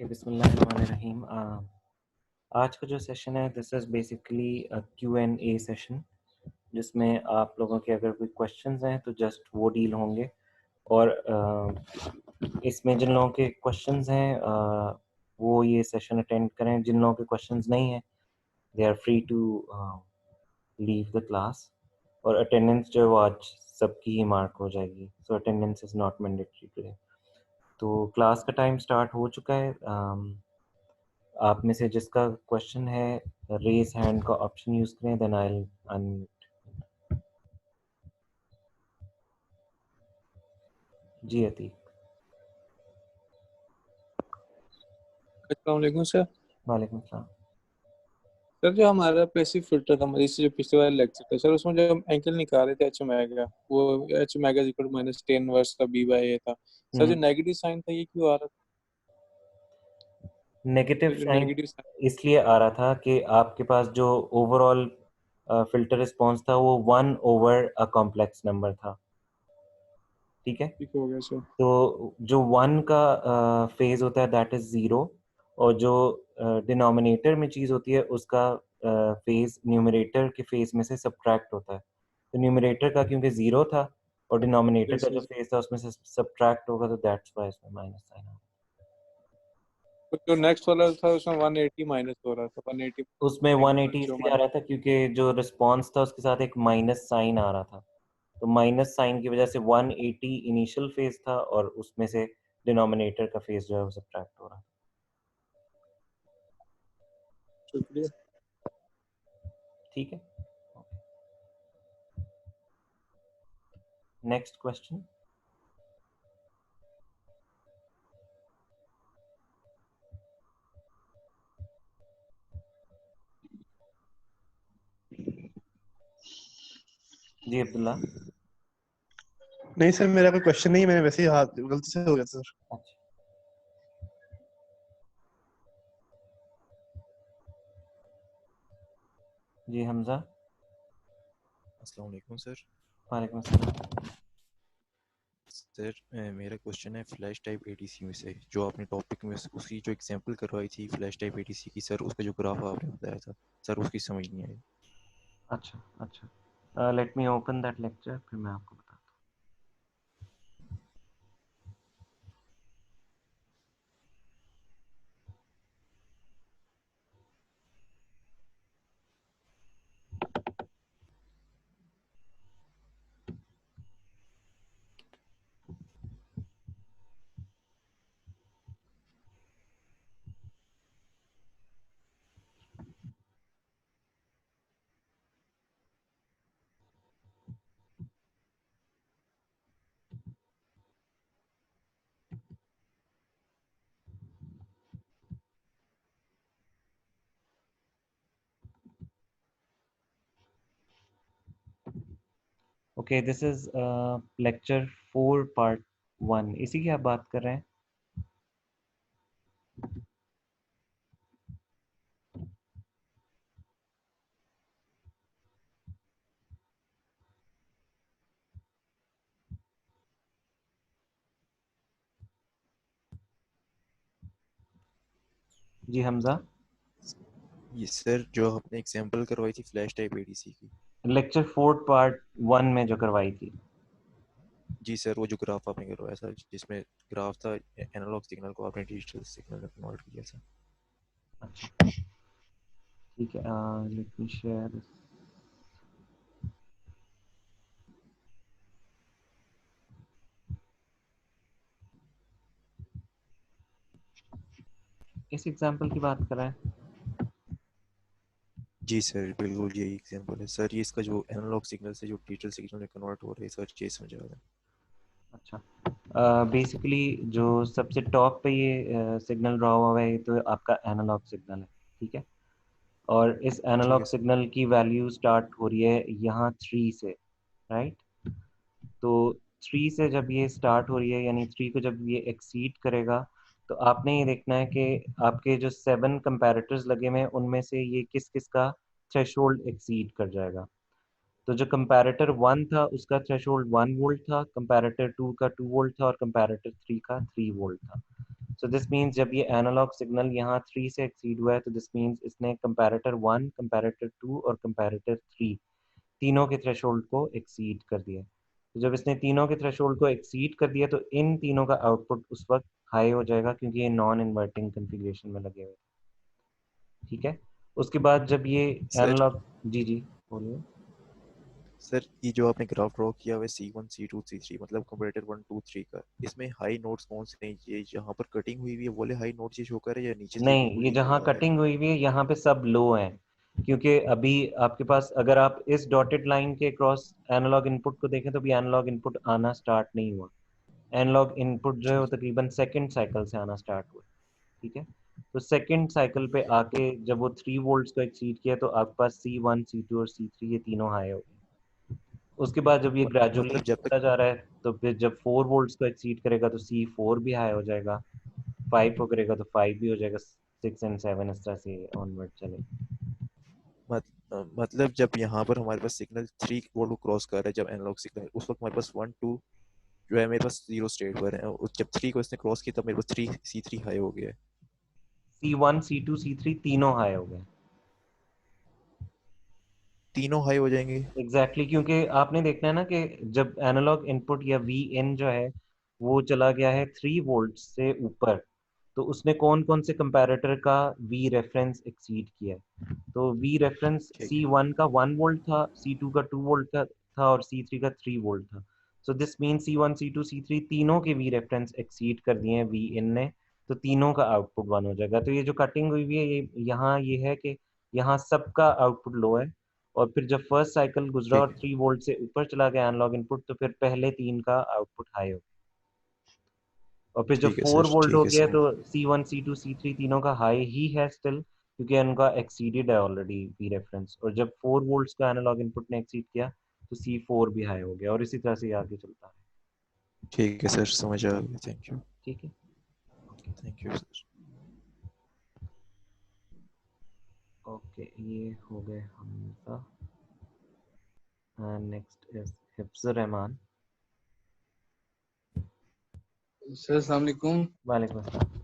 बिस्मिल्लाहिर्रहमानिर्रहीम। आज का जो सेशन है this is basically Q&A session, जिसमें आप लोगों के अगर कोई क्वेश्चंस हैं तो जस्ट वो डील होंगे। और इसमें जिन लोगों के क्वेश्चंस हैं वो ये सेशन अटेंड करें, जिन लोगों के क्वेश्चंस नहीं हैं they are free to leave the class. और अटेंडेंस जो है वो आज सबकी ही मार्क हो जाएगी, so attendance is not mandatory today. तो क्लास का टाइम स्टार्ट हो चुका है। आप में से जिसका क्वेश्चन है रेज हैंड का ऑप्शन यूज करें, देन आई विल अनम्यूट। जी अतीक। अस्सलाम वालेकुम सर। वालेकुम सलाम। सर जो हमारा पैसिव फिल्टर था, मतलब जो पिछले वाले लेक्चर था सर, उसमें जो हम एंगल निकाल रहे थे एच ओमेगा, वो H omega equal minus ten वर्स का बी बाई ए था। सर जो नेगेटिव साइन था ये क्यों आ रहा था? नेगेटिव सर जो साइन नेगेटिव साइन, इसलिए आ रहा था कि आपके पास जो ओवरऑल फिल्टर रिस्पॉन्स था वो 1 ओवर अ कॉम्प्लेक्स नंबर था। ठीक है, ठीक हो गया सर। तो जो 1 का फेज होता है दैट इज 0, और जो डिनोमिनेटर में चीज़ होती है उसका फेज न्यूमरेटर के फेज में से सब्ट्रैक्ट होता है। तो न्यूमरेटर का क्योंकि 0 था और डिनोमिनेटर यस का जो यस। फेज था उसमें से सब्ट्रैक्ट होगा, तो दैट्स व्हाई इसमें माइनस साइन आ। तो जो नेक्स्ट वाला था उसमें 180 माइनस हो रहा था, 180 उसमें माइनस 180 जो इसलिए आ रहा था क्योंकि जो रिस्पॉन्स था उसके साथ एक माइनस साइन आ रहा था। तो माइनस साइन की वजह से 180 इनिशियल फेज था और उसमें से डिनोमिनेटर का फेज जो है वो सब्ट्रैक्ट हो रहा था। शुक्रिया। ठीक है, नेक्स्ट क्वेश्चन। जी अब्दुल्ला। नहीं सर, मेरा कोई क्वेश्चन नहीं, मैंने वैसे ही हाथ गलती से हो गया सर। अच्छा, जी हमजा। अस्सलाम वालेकुम सर। वालेकुम अस्सलाम। सर मेरा क्वेश्चन है फ्लैश टाइप एडीसी में से, जो आपने टॉपिक में उसकी जो एग्जांपल करवाई थी फ्लैश टाइप एडीसी की, सर उसका जो ग्राफ आपने बताया था सर उसकी समझ नहीं आई। अच्छा अच्छा, let me open that lecture, फिर मैं आपको बताता हूँ। Okay, this is lecture 4 part 1, इसी की आप बात कर रहे हैं? जी हमजा। ये सर जो आपने एग्जांपल करवाई थी फ्लैश टाइप एडीसी की। लेक्चर 4 पार्ट 1 में जो करवाई थी। जी सर, वो जो ग्राफ आपने करवाया था जिसमें ग्राफ था एनालॉग सिग्नल को आपने डिजिटल सिग्नल में कन्वर्ट किया था। अच्छा ठीक है, लेट मी शेयर दिस। किस एग्जांपल की बात कर रहे हैं? जी सर बिल्कुल यही एग्जांपल है सर, ये इसका जो एनालॉग सिग्नल से जो डिजिटल सिग्नल में कन्वर्ट हो रहा है सर, ये समझा रहा है। अच्छा, बेसिकली जो सबसे टॉप पे ये सिग्नल ड्रॉ हुआ है, ये तो आपका एनालॉग सिग्नल है। ठीक है, और इस ठीक एनालॉग है सर। सिग्नल की वैल्यू स्टार्ट हो रही है यहाँ 3 से, राइट? तो 3 से जब ये स्टार्ट हो रही है, यानी 3 को जब ये एक्सीड करेगा, तो आपने ये देखना है कि आपके जो 7 कंपैरेटर्स लगे हुए हैं उनमें से ये किस किस का थ्रेशोल्ड एक्सीड कर जाएगा। तो जो कंपैरेटर 1 था उसका थ्रेशोल्ड 1 वोल्ट था, कंपैरेटर 2 का 2 वोल्ट था और कंपैरेटर 3 का 3 वोल्ट था। सो दिस मीन्स जब ये एनालॉग सिग्नल यहाँ 3 से एक्सीड हुआ है तो दिस मीन्स इसने कंपैरेटर 1, कंपैरेटर 2 और कंपैरेटर 3 तीनों के थ्रेशोल्ड को एक्सीड कर दिया। तो जब इसने तीनों के थ्रेशोल्ड को एक्सीड कर दिया तो इन तीनों का आउटपुट उस वक्त हाई हो जाएगा क्योंकि ये नॉन इन्वर्टिंग कॉन्फ़िगरेशन में लगे हुए हैं। ठीक है, उसके बाद जब ये सर एनालॉग, जी जी बोलिए। सर ये जो आपने ग्राफ ड्रॉ किया हुआ है C1 C2 C3 मतलब कंपैरेटर 1 2 3 का, इसमें हाई नोट्स कौन से हैं? ये जहाँ पर कटिंग हुई हुई है वो वाले हाई नोट्स ये शो कर रहे हैं या नीचे से नहीं, बिल्कुल ये ही लो जहाँ आ रहा है? कटिंग हुई हुई है यहाँ पे सब लो हैं, क्योंकि अभी आपके पास अगर आप इस डॉटेड लाइन के क्रॉस एनालॉग इनपुट को देखें तो भी एनालॉग इनपुट आना स्टार्ट नहीं हुआ। एनालॉग इनपुट जो है वो ठीक तकरीबन सेकंड साइकिल से आना स्टार्ट हुआ। ठीक है, तो सेकंड साइकिल पे आके जब वो 3 वोल्ट्स को एक्सीड किया तो आपके पास C1 C2 और C3 ये तीनों हाई हो गए। उसके बाद जब ये ग्रेजुअली मतलब जब तक बढ़ता जा रहा है तो फिर जब 4 वोल्ट्स को एक्सीड करेगा तो C4 भी हाई हो जाएगा, 5 को करेगा तो 5 भी हो जाएगा, 6 एंड 7 इस तरह से ऑनवर्ड चलेगा। मतलब जब यहाँ पर हमारे पास सिग्नल 3 वोल्ट को क्रॉस कर रहा है जब एनालॉग सिग्नल, उस वक्त हमारे पास 1 2 जो है मेरे पास जीरो स्टेट पर है, और जब 3 को इसने क्रॉस किया तब मेरे पास 3 C3 हाई हो गया है। C1 C2 C3 तीनों हाई हो गए। तीनों हाई हो जाएंगे? क्योंकि आपने देखना है ना कि जब एनालॉग इनपुट या वी इन जो है वो चला गया है 3 वोल्ट से ऊपर, तो उसने कौन कौन से कंपैरेटर का वी रेफरेंस एक्सीड किया है। तो वी रेफरेंस ठीक है। C1 का 1 वोल्ट था, C2 का 2 वोल्ट का था और C3 का 3 वोल्ट था। So this mean C1 C2 C3 तीनों के वी रेफरेंस एक्सीड कर दिए हैं वी इन ने, तो तीनों का आउटपुट 1 हो जाएगा। तो ये जो कटिंग हुई हुई है ये यहाँ ये है कि यहाँ सबका आउटपुट लो है, और फिर जब फर्स्ट साइकिल गुजरा ठीक और है। 3 वोल्ट से ऊपर चला गया एनालॉग इनपुट तो फिर पहले तीन का आउटपुट हाई हो, और फिर जब ठीक है 4 सर, वोल्ट हो ठीक है गया सर। तो C1 C2 C3 तीनों का हाई ही है स्टिल, क्योंकि उनका एक्सीडेड है ऑलरेडी वी रेफरेंस, और जब 4 वोल्ट्स का एनालॉग इनपुट ने एक्सीड किया तो C4 भी हाई हो गया, और इसी तरह से ये आगे चलता है। ठीक है सर, समझ आ गया। Thank you. ठीक है, okay thank you sir. Okay, ये हो गए Hamza. Next is Hifzur Rahman. Sir अस्सलाम वालेकुम। वालेकुम अस्सलाम।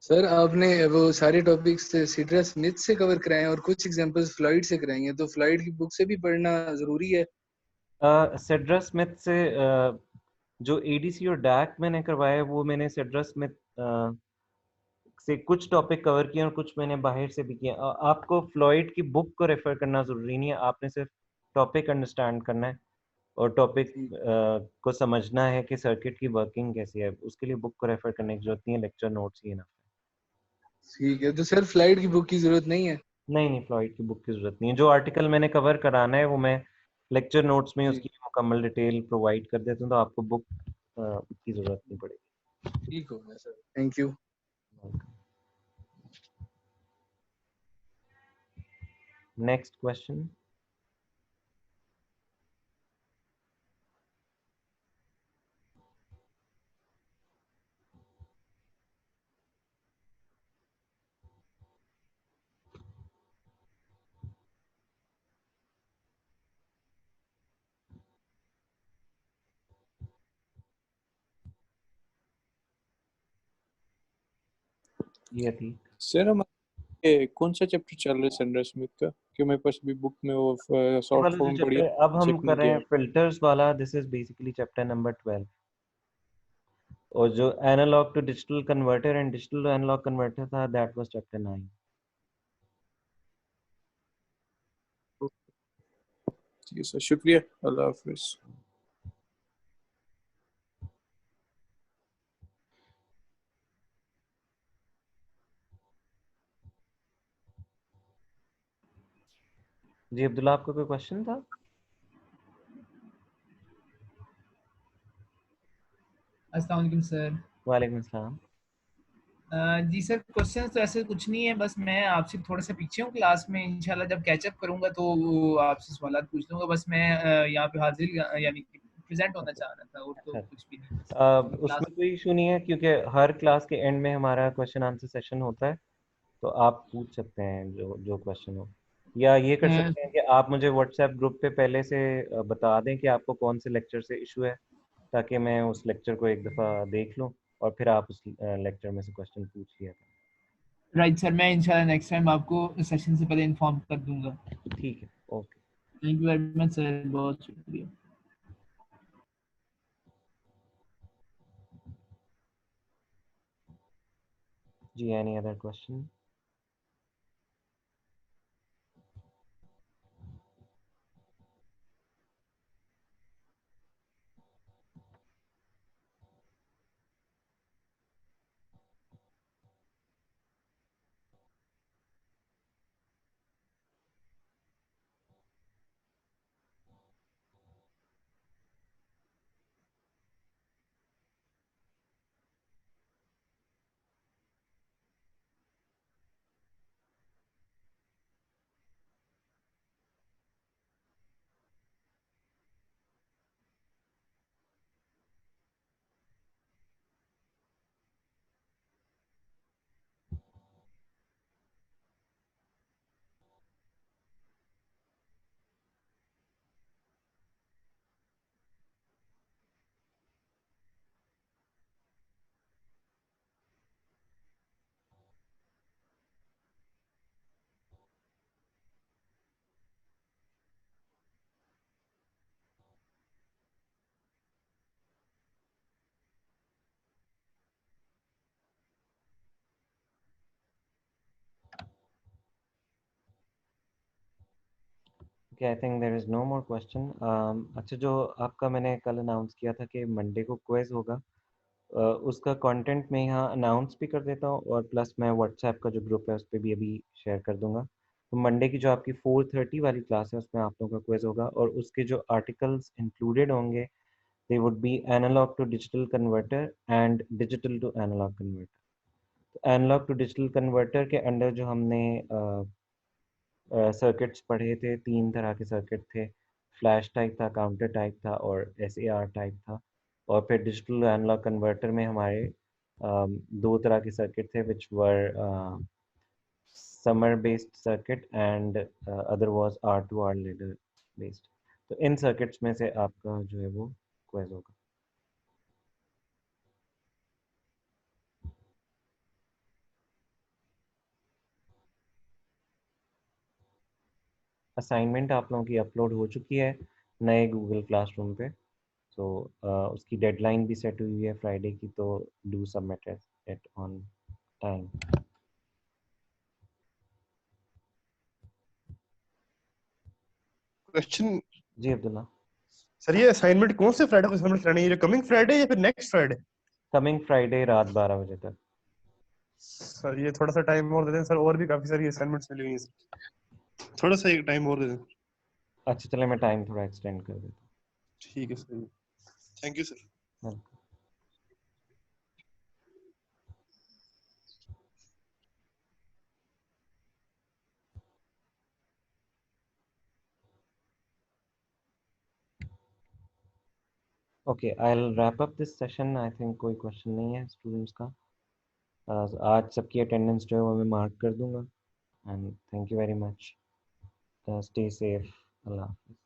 सर आपने वो सारे टॉपिक्स सीड्रा स्मिथ से कवर कराए हैं और कुछ एग्जांपल्स फ्लॉइड से कराए हैं, तो फ्लॉइड की बुक से भी पढ़ना जरूरी है? सेड्रा स्मिथ से जो एडीसी और डैक मैंने करवाया है वो मैंने सेड्रा स्मिथ से कुछ टॉपिक कवर किए और कुछ मैंने बाहर से भी किए। आपको फ्लॉइड की बुक को रेफर करना ज़रूरी नहीं है, आपने सिर्फ टॉपिक अंडरस्टैंड करना है और टॉपिक ठीक को समझना है कि सर्किट की वर्किंग कैसी है। उसके लिए बुक को रेफर करने की जरूरत नहीं है, लेक्चर नोट्स ही ना। ठीक है, तो सर फ्लॉइड की बुक की जरूरत नहीं है? नहीं नहीं, फ्लॉइड की बुक की ज़रूरत नहीं है। जो आर्टिकल मैंने कवर कराना है वो मैं लेक्चर नोट्स में ठीक उसकी मुकम्मल डिटेल प्रोवाइड कर देता हूँ, तो आपको बुक की ज़रूरत नहीं पड़ेगी। ठीक हो गया sir, thank you. Next question. ये थी सर हमारे कौन सा चैप्टर चल रहा है सेंडर स्मिथ का? कि मेरे पास भी बुक में वो शॉर्ट वाला जो फॉर्म पढ़ी, चैप्टर अब हम चेक कर नहीं रहे किया। हैं फिल्टर्स वाला, this is basically chapter number 12। और जो analog to digital converter and digital to analog converter था, दैट वाज चैप्टर 9। ठीक है सर, शुक्रिया, अल्लाह हाफिज। जी अब्दुल्ला, आपका कोई क्वेश्चन था? अस्सलाम वालेकुम सर। वालेकुम अस्सलाम। जी सर, क्वेश्चन तो ऐसे कुछ नहीं है, बस मैं आपसे थोड़ा सा पीछे हूँ क्लास में। इंशाल्लाह जब कैचअप करूंगा तो आपसे सवाल पूछ लूंगा। बस मैं यहाँ पे हाजिर यानी कि प्रेजेंट होना चाह रहा था, और तो अच्छा, कुछ भी नहीं। बस क्लास उसमें कोई इशू नहीं है क्योंकि हर क्लास के एंड में हमारा क्वेश्चन आंसर सेशन होता है, तो आप पूछ सकते हैं जो जो क्वेश्चन हो। या ये कर सकते हैं कि आप मुझे व्हाट्सएप ग्रुप पे पहले से बता दें कि आपको कौन से लेक्चर से इशू है, ताकि मैं उस लेक्चर को एक दफ़ा देख लूं और फिर आप उस लेक्चर में से क्वेश्चन पूछ लिया था। राइट सर, मैं इंशाल्लाह नेक्स्ट टाइम आपको सेशन से पहले इन्फॉर्म कर दूंगा। ठीक है, okay. Thank you very much sir, बहुत शुक्रिया। जी, any other question? Okay, I think there is no more question. अच्छा, जो आपका मैंने कल अनाउंस किया था कि मंडे को क्विज होगा, उसका कंटेंट मैं यहाँ अनाउंस भी कर देता हूँ और प्लस मैं व्हाट्सएप का जो ग्रुप है उस पर भी अभी शेयर कर दूंगा। तो मंडे की जो आपकी 4:30 वाली क्लास है उसमें आप लोगों का क्विज होगा और उसके जो आर्टिकल्स इंक्लूडेड होंगे they would be analog to digital converter and digital to analog converter. तो एनालॉग टू डिजिटल कन्वर्टर के अंडर जो हमने सर्किट्स पढ़े थे, 3 तरह के सर्किट थे। फ्लैश टाइप था, काउंटर टाइप था और एसएआर टाइप था। और फिर डिजिटल एनालॉग कन्वर्टर में हमारे 2 तरह के सर्किट थे which were summer based circuit and other was R two R ladder based. तो इन सर्किट्स में से आपका जो है वो क्वेज होगा। असाइनमेंट आप लोगों की अपलोड हो चुकी है नए गूगल क्लासरूम पे। तो उसकी डेडलाइन भी सेट हुई है फ्राइडे की, तो do submit it on time. Question ji Abdullah. Sir, ये असाइनमेंट कौन से फ्राइडे को सबमिट करानी है? ये कमिंग फ्राइडे या फिर नेक्स्ट फ्राइडे? कमिंग फ्राइडे रात 12 बजे तक। सर ये थोड़ा सा टाइम और दे दें सर, और भी काफी सारी असाइनमेंट्स मिली हुई हैं सर, थोड़ा सा एक टाइम और दे दें। अच्छा चले, मैं टाइम थोड़ा एक्सटेंड कर देता ठीक है सर, थैंक यू सर। हूँ। Okay, I will wrap up this session. I think कोई क्वेश्चन नहीं है स्टूडेंट्स का। आज सबकी अटेंडेंस जो है वो मैं मार्क कर दूंगा। And thank you very much. Stay safe. अल्लाह हाफिज़।